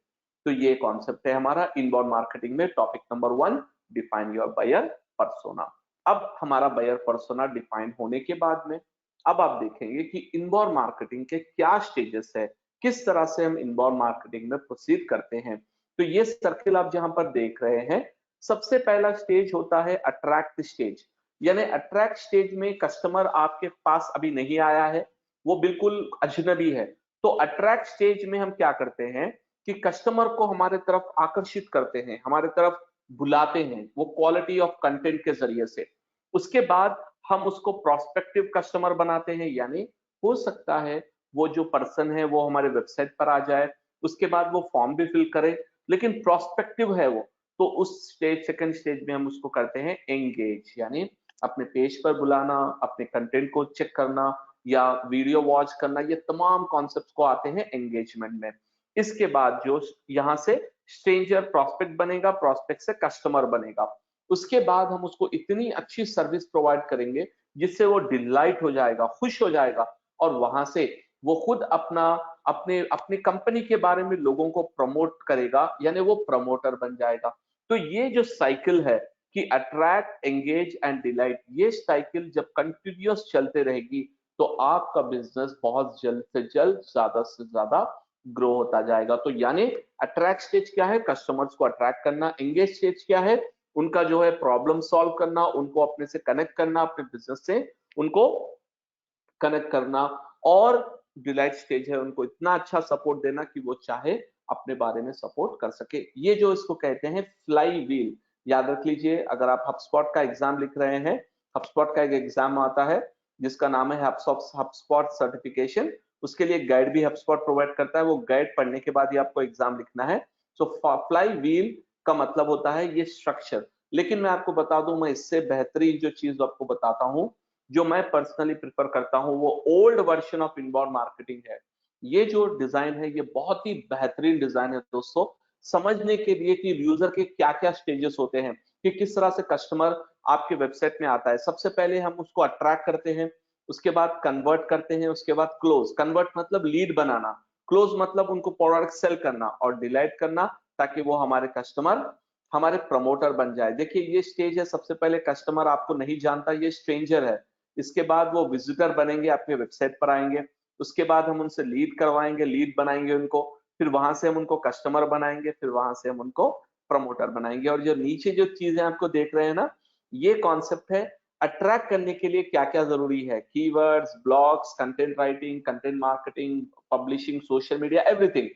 तो ये कॉन्सेप्ट है हमारा इनबाउंड मार्केटिंग में topic number 1, define your buyer persona. अब हमारा बायर पर्सोना डिफाइन होने के बाद में अब आप देखेंगे कि इनबाउंड मार्केटिंग के क्या स्टेजेस है, किस तरह से हम इनबाउंड मार्केटिंग में प्रोसीड करते हैं। तो ये सर्किल आप जहां पर देख रहे हैं, सबसे पहला स्टेज होता है अट्रैक्ट स्टेज। यानी अट्रैक्ट स्टेज में कस्टमर आपके पास अभी नहीं आया है, वो बिल्कुल अजनबी है। तो अट्रैक्ट स्टेज में हम क्या करते हैं कि कस्टमर को हमारे तरफ आकर्षित करते हैं, हमारे तरफ बुलाते हैं, वो क्वालिटी ऑफ कंटेंट के जरिए से। उसके बाद हम उसको प्रोस्पेक्टिव कस्टमर बनाते हैं, यानी हो सकता है वो जो पर्सन है वो हमारे वेबसाइट पर आ जाए, उसके बाद वो फॉर्म भी फिल करे, लेकिन प्रोस्पेक्टिव है वो, तो उस स्टेज सेकंड स्टेज में हम उसको करते हैं एंगेज, यानी अपने पेज पर बुलाना, अपने कंटेंट को चेक करना या वीडियो वॉच करना, ये तमाम कॉन्सेप्ट्स को आते हैं एंगेजमेंट में। इसके बाद जो यहाँ से स्ट्रेंजर प्रोस्पेक्ट बनेगा, प्रोस्पेक्ट से कस्टमर बनेगा, उसके बाद हम उसको इतनी अच्छी सर्विस प्रोवाइड करेंगे जिससे वो डिलाइट हो जाएगा, खुश हो जाएगा, और वहां से वो खुद अपना अपने अपनी कंपनी के बारे में लोगों को प्रमोट करेगा, यानी वो प्रमोटर बन जाएगा। तो ये जो साइकिल है कि अट्रैक्ट, एंगेज एंड डिलाइट, ये साइकिल जब कंटिन्यूअस चलते रहेगी तो आपका बिजनेस बहुत जल्द से जल्द, ज्यादा से ज्यादा ग्रो होता जाएगा। तो यानी अट्रैक्ट स्टेज क्या है, कस्टमर्स को अट्रैक्ट करना। एंगेज स्टेज क्या है, उनका जो है प्रॉब्लम सॉल्व करना, उनको अपने से कनेक्ट करना, अपने बिजनेस से उनको कनेक्ट करना। और डिलाइट स्टेज है उनको इतना अच्छा सपोर्ट देना कि वो चाहे अपने बारे में सपोर्ट कर सके। ये जो इसको कहते हैं फ्लाई व्हील, याद रख लीजिए, अगर आप HubSpot का एग्जाम लिख रहे हैं, HubSpot का एक एग्जाम आता है जिसका नाम है HubSpot सर्टिफिकेशन, उसके लिए गाइड भी HubSpot प्रोवाइड करता है। वो गाइड पढ़ने के बाद ही आपको एग्जाम लिखना है। सो फ्लाई व्हील का मतलब होता है ये स्ट्रक्चर। लेकिन मैं आपको बता दूं, मैं इससे बेहतरीन जो चीज आपको बताता हूं, जो मैं पर्सनली प्रिफर करता हूं, वो old version of inbound marketing है। ये जो डिजाइन है, ये बहुत ही बेहतरीन डिजाइन है दोस्तों, समझने के लिए कि यूजर के क्या क्या स्टेजेस होते हैं, कि किस तरह से कस्टमर आपके वेबसाइट में आता है। सबसे पहले हम उसको अट्रैक्ट करते हैं, उसके बाद कन्वर्ट करते हैं, उसके बाद क्लोज। कन्वर्ट मतलब लीड बनाना, क्लोज मतलब उनको प्रोडक्ट सेल करना, और डिलाइट करना ताकि वो हमारे कस्टमर, हमारे प्रमोटर बन जाए। देखिए ये स्टेज है, सबसे पहले कस्टमर आपको नहीं जानता, ये स्ट्रेंजर है। इसके बाद वो विजिटर बनेंगे, आपके वेबसाइट पर आएंगे। उसके बाद हम उनसे लीड करवाएंगे, लीड बनाएंगे उनको, फिर वहां से हम उनको कस्टमर बनाएंगे, फिर वहां से हम उनको प्रमोटर बनाएंगे। और जो नीचे जो चीजें आपको देख रहे हैं ना, ये कॉन्सेप्ट है अट्रैक्ट करने के लिए क्या क्या जरूरी है। Keywords, blogs, content writing, content marketing, publishing, social media, everything.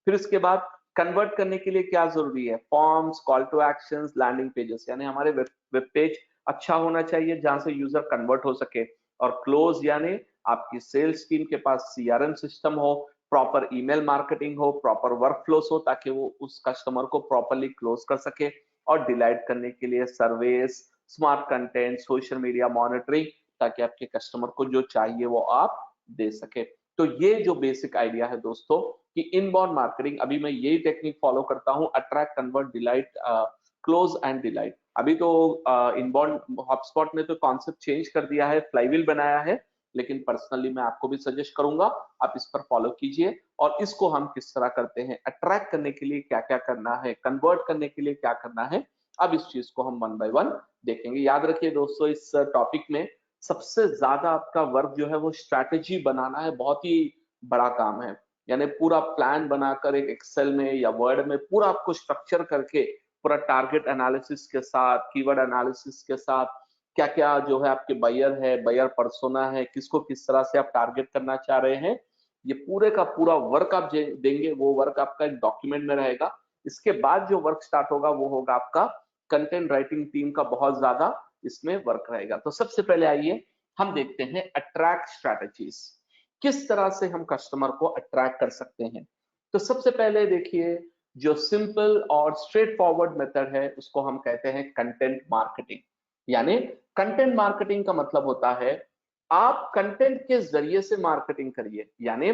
फिर उसके बाद कन्वर्ट करने के लिए क्या जरूरी है, forms, call to actions, landing pages, यानी हमारे वेब पेज अच्छा होना चाहिए जहां से यूजर कन्वर्ट हो सके। और क्लोज यानी आपकी सेल्स टीम के पास सीआरएम सिस्टम हो, प्रॉपर ईमेल मार्केटिंग हो, प्रॉपर वर्क फ्लोस हो, ताकि वो उस कस्टमर को प्रॉपरली क्लोज कर सके। और डिलाइट करने के लिए surveys, smart content, social media monitoring, ताकि आपके कस्टमर को जो चाहिए वो आप दे सके। तो ये जो बेसिक आइडिया है दोस्तों कि इनबाउंड मार्केटिंग, अभी मैं यही टेक्निक फॉलो करता हूं, attract, convert, delight, close and delight. अभी तो इनबाउंड HubSpot ने तो कॉन्सेप्ट चेंज कर दिया है, फ्लाईव्हील बनाया है, लेकिन पर्सनली मैं आपको भी सजेस्ट करूंगा आप इस पर फॉलो कीजिए। और इसको हम किस तरह करते हैं, अट्रैक्ट करने के लिए क्या क्या करना है, कन्वर्ट करने के लिए क्या करना है, अब इस चीज को हम वन बाय वन देखेंगे। याद रखिए दोस्तों, इस टॉपिक में सबसे ज्यादा आपका वर्क जो है वो स्ट्रैटेजी बनाना है, बहुत ही बड़ा काम है। यानी पूरा प्लान बनाकर एक एक्सेल में या वर्ड में पूरा आपको स्ट्रक्चर करके, पूरा टारगेट एनालिसिस के साथ, कीवर्ड एनालिसिस के साथ, क्या क्या जो है आपके बायर है, बायर पर्सोना है, किसको किस तरह से आप टारगेट करना चाह रहे हैं, ये पूरे का पूरा वर्क आप देंगे। वो वर्क आपका एक डॉक्यूमेंट में रहेगा। इसके बाद जो वर्क स्टार्ट होगा वो होगा आपका कंटेंट राइटिंग टीम का, बहुत ज्यादा इसमें वर्क रहेगा। तो सबसे पहले आइए हम देखते हैं अट्रैक्ट स्ट्रैटेजीज, किस तरह से हम कस्टमर को अट्रैक्ट कर सकते हैं। तो सबसे पहले देखिए, जो सिंपल और स्ट्रेट फॉरवर्ड मेथड है उसको हम कहते हैं कंटेंट मार्केटिंग। यानी कंटेंट मार्केटिंग का मतलब होता है आप कंटेंट के जरिए से मार्केटिंग करिए। यानी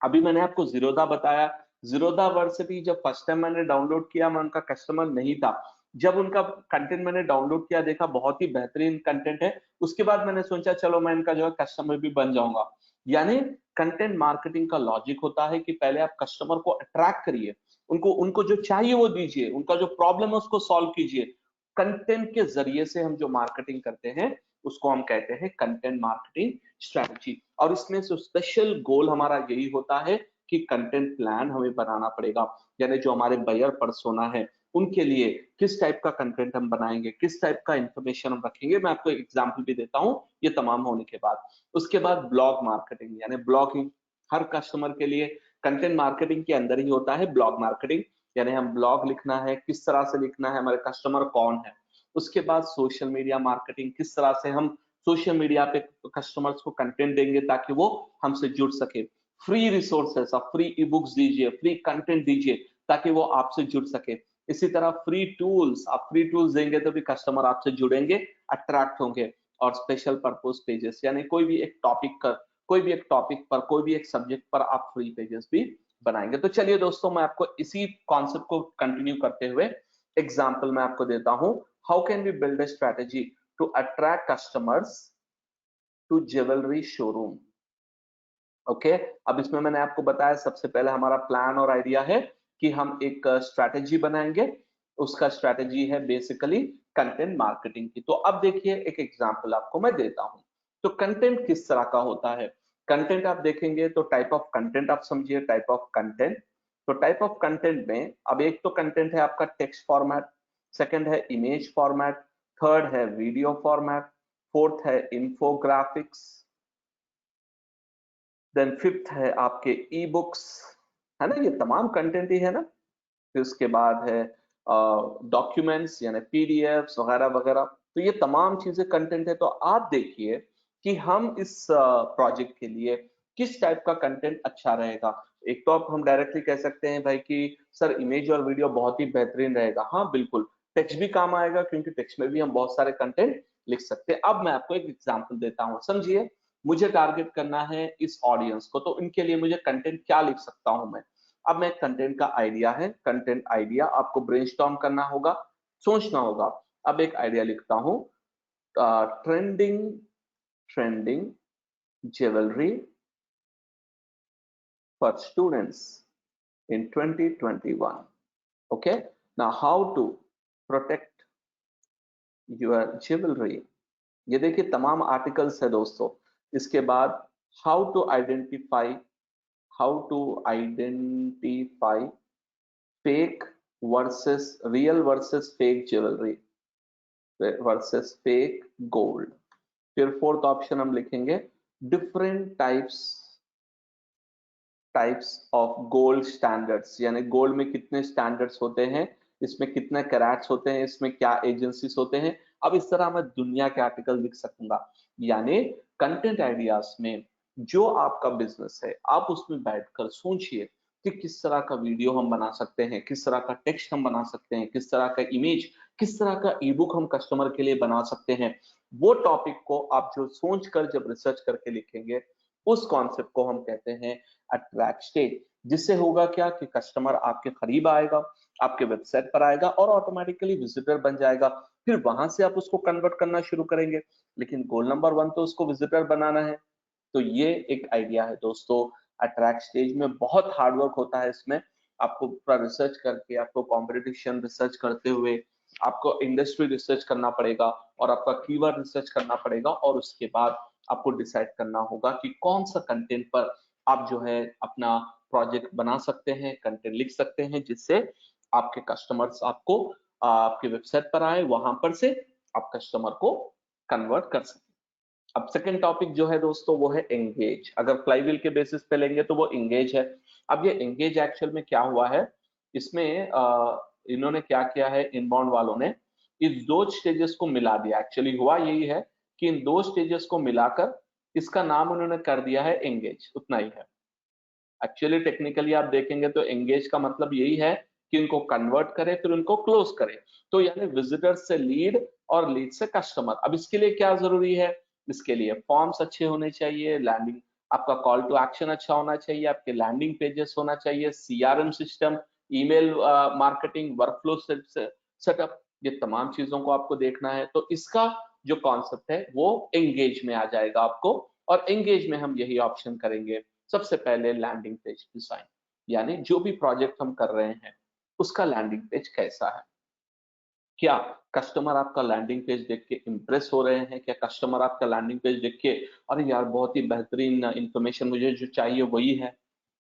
अभी मैंने आपको जीरोधा बताया, जीरोधा वर्सिटी जब फर्स्ट टाइम मैंने डाउनलोड किया, मैं उनका कस्टमर नहीं था। जब उनका कंटेंट मैंने डाउनलोड किया, देखा बहुत ही बेहतरीन कंटेंट है, उसके बाद मैंने सोचा चलो मैं इनका जो है कस्टमर भी बन जाऊंगा। यानी कंटेंट मार्केटिंग का लॉजिक होता है कि पहले आप कस्टमर को अट्रैक्ट करिए, उनको उनको जो चाहिए वो दीजिए, उनका जो प्रॉब्लम है उसको सॉल्व कीजिए। कंटेंट के जरिए से हम जो मार्केटिंग करते हैं उसको हम कहते हैं कंटेंट मार्केटिंग स्ट्रैटेजी। और इसमें जो स्पेशल गोल हमारा यही होता है कि कंटेंट प्लान हमें बनाना पड़ेगा। यानी जो हमारे बायर पर्सोना है उनके लिए किस टाइप का कंटेंट हम बनाएंगे, किस टाइप का इंफॉर्मेशन हम रखेंगे। मैं आपको एक एग्जांपल भी देता हूं ये तमाम होने के बाद। उसके बाद ब्लॉग मार्केटिंग यानी ब्लॉगिंग, हर कस्टमर के लिए कंटेंट मार्केटिंग के अंदर ही होता है ब्लॉग मार्केटिंग। यानी हम ब्लॉग लिखना है, किस तरह से लिखना है, हमारे कस्टमर कौन है। उसके बाद सोशल मीडिया मार्केटिंग, किस तरह से हम सोशल मीडिया पे कस्टमर्स को कंटेंट देंगे ताकि वो हमसे जुड़ सके। फ्री रिसोर्सेस, आप फ्री ई बुक्स दीजिए, फ्री कंटेंट दीजिए ताकि वो आपसे जुड़ सके। इसी तरह फ्री टूल्स, आप फ्री टूल्स देंगे तो भी कस्टमर आपसे जुड़ेंगे, अट्रैक्ट होंगे। और स्पेशल पर्पस पेजेस, यानी कोई भी एक टॉपिक पर, कोई भी एक सब्जेक्ट पर आप फ्री पेजेस भी बनाएंगे। तो चलिए दोस्तों, मैं आपको इसी कॉन्सेप्ट को कंटिन्यू करते हुए एग्जाम्पल मैं आपको देता हूं। How can we build a strategy to attract customers to jewellery showroom. Okay, अब इसमें मैंने आपको बताया सबसे पहले हमारा प्लान और आइडिया है कि हम एक स्ट्रैटेजी बनाएंगे। उसका स्ट्रैटेजी है बेसिकली कंटेंट मार्केटिंग की। तो अब देखिए एक एग्जांपल आपको मैं देता हूं। तो कंटेंट किस तरह का होता है, कंटेंट आप देखेंगे तो टाइप ऑफ कंटेंट आप समझिए, टाइप ऑफ कंटेंट। तो टाइप ऑफ कंटेंट में अब एक तो कंटेंट है आपका टेक्स्ट फॉर्मेट, सेकंड है इमेज फॉर्मेट, थर्ड है वीडियो फॉर्मेट, फोर्थ है इंफोग्राफिक्स, देन फिफ्थ है आपके ई बुक्स, है ना, ये तमाम कंटेंट ही है ना। फिर उसके बाद है डॉक्यूमेंट्स यानी पीडीएफ्स वगैरह वगैरह। तो ये तमाम चीजें कंटेंट है। तो आप देखिए कि हम इस प्रोजेक्ट के लिए किस टाइप का कंटेंट अच्छा रहेगा। एक तो आप हम डायरेक्टली कह सकते हैं भाई कि सर इमेज और वीडियो बहुत ही बेहतरीन रहेगा। हाँ बिल्कुल, टेक्स्ट भी काम आएगा क्योंकि टेक्स्ट में भी हम बहुत सारे कंटेंट लिख सकते हैं। अब मैं आपको एक एग्जांपल देता हूँ। समझिए, मुझे टारगेट करना है इस ऑडियंस को, तो इनके लिए मुझे कंटेंट क्या लिख सकता हूं मैं। अब मैं कंटेंट का आइडिया है, कंटेंट आइडिया आपको ब्रेनस्टॉर्म करना होगा, सोचना होगा। अब एक आइडिया लिखता हूं, trending trending jewellery for students in 2021. Okay, now how to protect your jewelry। ये देखिए तमाम आर्टिकल्स है दोस्तों। इसके बाद how to identify fake versus real versus fake jewellery versus fake gold. फिर फोर्थ ऑप्शन हम लिखेंगे different types of gold standards, यानी गोल्ड में कितने स्टैंडर्ड्स होते हैं, इसमें कितने कैरेट्स होते हैं, इसमें क्या एजेंसीज होते हैं। अब इस तरह मैं दुनिया के आर्टिकल लिख सकूंगा। यानी कंटेंट आइडियाज में जो आपका बिजनेस है आप उसमें बैठकर सोचिए कि किस तरह का वीडियो हम बना सकते हैं, किस तरह का टेक्स्ट हम बना सकते हैं, किस तरह का इमेज, किस तरह का ई बुक हम कस्टमर के लिए बना सकते हैं। वो टॉपिक को आप जो सोच कर जब रिसर्च करके लिखेंगे, उस कॉन्सेप्ट को हम कहते हैं अट्रैक्ट स्टेज। जिससे होगा क्या कि कस्टमर आपके करीब आएगा, आपके वेबसाइट पर आएगा और ऑटोमेटिकली विजिटर बन जाएगा। फिर वहां से आप उसको कन्वर्ट करना शुरू करेंगे। लेकिन गोल नंबर 1 तो उसको विजिटर बनाना है। तो ये एक आइडिया है दोस्तों। अट्रैक्ट स्टेज में बहुत हार्डवर्क होता है। इसमें आपको पूरा रिसर्च करके, आपको कॉम्पिटिशन रिसर्च करते हुए, आपको इंडस्ट्री रिसर्च करना पड़ेगा और आपका कीवर्ड रिसर्च करना पड़ेगा। और उसके बाद आपको डिसाइड करना होगा कि कौन सा कंटेंट पर आप जो है अपना प्रोजेक्ट बना सकते हैं, कंटेंट लिख सकते हैं, जिससे आपके कस्टमर्स आपको आपके वेबसाइट पर आए, वहां पर से आप कस्टमर को कन्वर्ट कर सकें। अब सेकंड टॉपिक जो है दोस्तों वो है एंगेज। अगर फ्लाईव्हील के बेसिस पे लेंगे तो वो एंगेज है। अब ये एंगेज एक्चुअल में क्या हुआ है, इसमें इन्होंने क्या किया है, इनबाउंड वालों ने इस दो स्टेजेस को मिला दिया। एक्चुअली हुआ यही है कि इन दो स्टेजेस को मिलाकर इसका नाम उन्होंने कर दिया है एंगेज, उतना ही है। एक्चुअली टेक्निकली आप देखेंगे तो एंगेज का मतलब यही है कि इनको कन्वर्ट करें फिर उनको क्लोज करें। तो यानी विजिटर से लीड और लीड से कस्टमर। अब इसके लिए क्या जरूरी है, इसके लिए फॉर्म्स अच्छे होने चाहिए, लैंडिंग आपका कॉल टू एक्शन अच्छा होना चाहिए, आपके लैंडिंग पेजेस होना चाहिए, CRM system, email marketing workflow setup, ये तमाम चीजों को आपको देखना है। तो इसका जो कॉन्सेप्ट है वो एंगेज में आ जाएगा आपको। और एंगेज में हम यही ऑप्शन करेंगे। सबसे पहले लैंडिंग पेज डिजाइन, यानी जो भी प्रोजेक्ट हम कर रहे हैं उसका लैंडिंग पेज कैसा है। क्या कस्टमर आपका लैंडिंग पेज देख के इंप्रेस हो रहे हैं, क्या कस्टमर आपका लैंडिंग पेज देख के अरे यार बहुत ही बेहतरीन इंफॉर्मेशन मुझे जो चाहिए वही है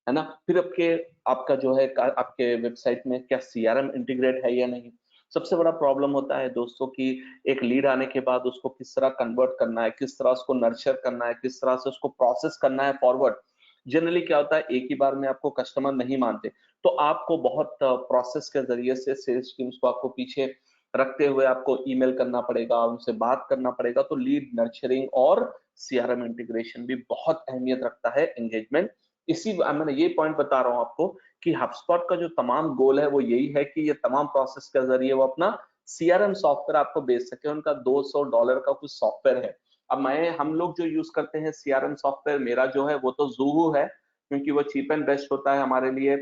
ना। फिर आपका जो है आपके वेबसाइट में क्या सीआरएम इंटीग्रेट है या नहीं। सबसे बड़ा प्रॉब्लम होता है दोस्तों कि एक लीड आने के बाद उसको किस तरह कन्वर्ट करना है, किस तरह उसको नर्चर करना है, किस तरह से उसको प्रोसेस करना है फॉरवर्ड। जनरली क्या होता है, एक ही बार में आपको कस्टमर नहीं मानते, तो आपको बहुत प्रोसेस के जरिए से सेल्स टीम्स को आपको पीछे रखते हुए आपको ईमेल करना पड़ेगा, उनसे बात करना पड़ेगा। तो लीड नर्चरिंग और सीआरएम इंटीग्रेशन भी बहुत अहमियत रखता है एंगेजमेंट। इसी मैंने ये पॉइंट बता रहा हूं आपको कि हबस्पॉट का जो तमाम गोल है वो यही है कि ये तमाम प्रोसेस के जरिए वो अपना सीआरएम सॉफ्टवेयर आपको बेच सके। उनका $200 का कुछ सॉफ्टवेयर है। अब हम लोग जो यूज करते हैं सीआरएम सॉफ्टवेयर, मेरा जो है वो तो ज़ूहू है, क्योंकि वो चीप एंड बेस्ट होता है हमारे लिए।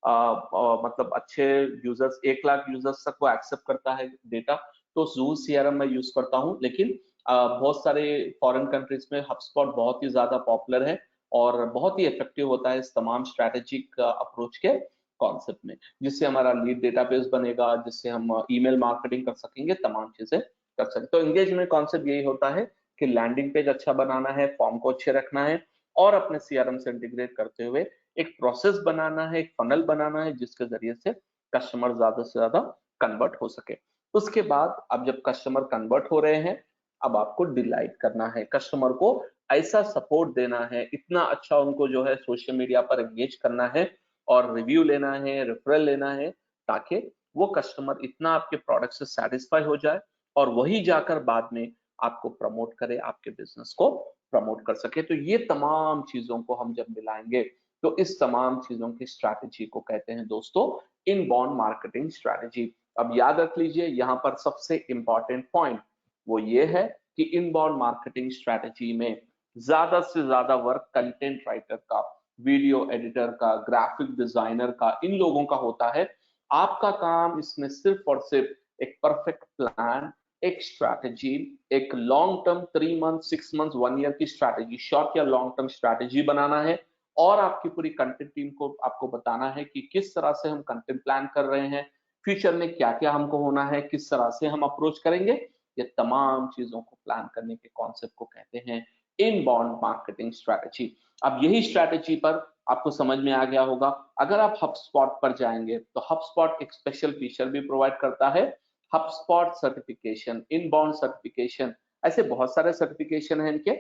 मतलब अच्छे यूजर्स, 1 लाख यूजर्स तक वो एक्सेप्ट करता है डेटा। तो ज़ूहू सीआरएम मैं यूज करता हूँ। लेकिन बहुत सारे फॉरेन कंट्रीज में हबस्पॉट बहुत ही ज्यादा पॉपुलर है और बहुत ही इफेक्टिव होता है इस तमाम स्ट्रैटेजिक अप्रोच के कॉन्सेप्ट में, जिससे हमारा लीड डेटाबेस बनेगा, जिससे हम ईमेल मार्केटिंग कर सकेंगे, तमाम चीजें कर सकते। तो एंगेजमेंट कॉन्सेप्ट यही होता है कि लैंडिंग पेज अच्छा बनाना है, फॉर्म को अच्छे रखना है और अपने सीआरएम से इंटीग्रेट करते हुए एक प्रोसेस बनाना है, एक फनल बनाना है, जिसके जरिए से कस्टमर ज्यादा से ज्यादा कन्वर्ट हो सके। उसके बाद अब जब कस्टमर कन्वर्ट हो रहे हैं, अब आपको डिलाइट करना है, कस्टमर को ऐसा सपोर्ट देना है, इतना अच्छा उनको जो है सोशल मीडिया पर एंगेज करना है और रिव्यू लेना है, रेफरल लेना है, ताकि वो कस्टमर इतना आपके प्रोडक्ट से सेटिस्फाई हो जाए और वही जाकर बाद में आपको प्रमोट करे, आपके बिजनेस को प्रमोट कर सके। तो ये तमाम चीजों को हम जब मिलाएंगे तो इस तमाम चीजों की स्ट्रैटेजी को कहते हैं दोस्तों इनबाउंड मार्केटिंग स्ट्रैटेजी। अब याद रख लीजिए यहाँ पर सबसे इंपॉर्टेंट पॉइंट वो ये है कि इनबाउंड मार्केटिंग स्ट्रैटेजी में ज्यादा से ज्यादा वर्क कंटेंट राइटर का, वीडियो एडिटर का, ग्राफिक डिजाइनर का, इन लोगों का होता है। आपका काम इसमें सिर्फ और सिर्फ एक परफेक्ट प्लान, एक स्ट्रैटेजी, एक long term 3 month 6 month 1 year की स्ट्रैटेजी, शॉर्ट या लॉन्ग टर्म स्ट्रैटेजी बनाना है और आपकी पूरी कंटेंट टीम को आपको बताना है कि किस तरह से हम कंटेंट प्लान कर रहे हैं, फ्यूचर में क्या क्या हमको होना है, किस तरह से हम अप्रोच करेंगे। ये तमाम चीजों को प्लान करने के कॉन्सेप्ट को कहते हैं इनबाउंड मार्केटिंग स्ट्रैटेजी। अब यही स्ट्रैटेजी पर आपको समझ में आ गया होगा। अगर आप हबस्पॉट पर जाएंगे तो हबस्पॉट एक स्पेशल फीचर भी प्रोवाइड करता है, हबस्पॉट सर्टिफिकेशन, इनबाउंड सर्टिफिकेशन। ऐसे बहुत सारे सर्टिफिकेशन हैं इनके,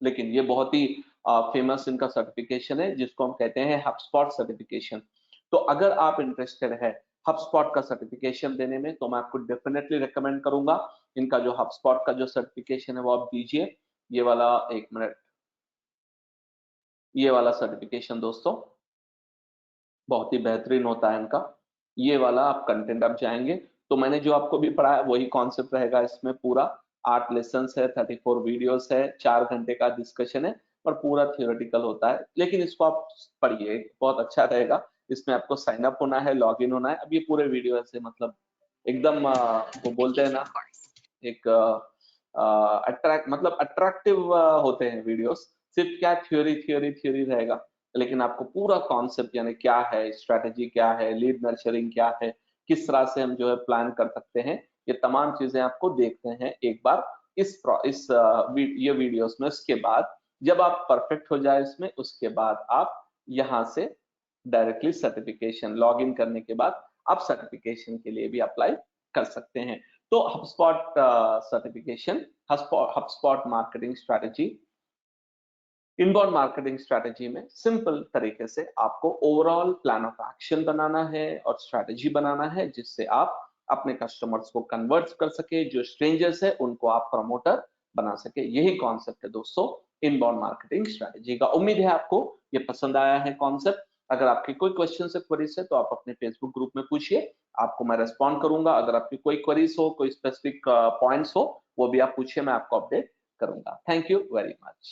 लेकिन ये बहुत ही फेमस इनका सर्टिफिकेशन है जिसको हम कहते हैं हबस्पॉट सर्टिफिकेशन। तो अगर आप इंटरेस्टेड है हबस्पॉट का सर्टिफिकेशन देने में तो मैं आपको डेफिनेटली रिकमेंड करूंगा इनका जो हबस्पॉट का जो सर्टिफिकेशन है वो आप दीजिए। ये वाला, एक मिनट, ये वाला सर्टिफिकेशन दोस्तों बहुत ही बेहतरीन होता है इनका। ये वाला आप कंटेंट आप जाएंगे तो मैंने जो आपको भी पढ़ाया वही कॉन्सेप्ट रहेगा इसमें पूरा। 8 लेसन्स है, 34 वीडियोस है, 4 घंटे का डिस्कशन है और पूरा थियोरेटिकल होता है। लेकिन इसको आप पढ़िए, बहुत अच्छा रहेगा। इसमें आपको साइन अप होना है, लॉग इन होना है। अब ये पूरे वीडियो ऐसे मतलब एकदम वो बोलते हैं ना, एक अट्रैक्ट मतलब अट्रैक्टिव होते हैं वीडियोस। सिर्फ क्या थ्योरी थ्योरी थ्योरी रहेगा, लेकिन आपको पूरा कॉन्सेप्ट यानी क्या है, स्ट्रैटेजी क्या है, लीड नर्चरिंग क्या है, किस तरह से हम जो है प्लान कर सकते हैं, ये तमाम चीजें आपको देखते हैं एक बार ये वीडियोस में। उसके बाद जब आप परफेक्ट हो जाए इसमें, उसके बाद आप यहाँ से डायरेक्टली सर्टिफिकेशन लॉग इन करने के बाद आप सर्टिफिकेशन के लिए भी अप्लाई कर सकते हैं। तो HubSpot certification, HubSpot marketing strategy, inbound marketing strategy में सिंपल तरीके से आपको ओवरऑल प्लान ऑफ एक्शन बनाना है और स्ट्रैटेजी बनाना है जिससे आप अपने कस्टमर्स को कन्वर्ट कर सके, जो स्ट्रेंजर्स है उनको आप प्रमोटर बना सके। यही कॉन्सेप्ट है दोस्तों इनबाउंड मार्केटिंग स्ट्रैटेजी का। उम्मीद है आपको ये पसंद आया है कॉन्सेप्ट। अगर आपकी कोई क्वेश्चन है, क्वेरीज है, तो आप अपने फेसबुक ग्रुप में पूछिए, आपको मैं रेस्पॉन्ड करूंगा। अगर आपकी कोई क्वेरीज हो, कोई स्पेसिफिक पॉइंट्स हो, वो भी आप पूछिए, मैं आपको अपडेट करूंगा। Thank you very much.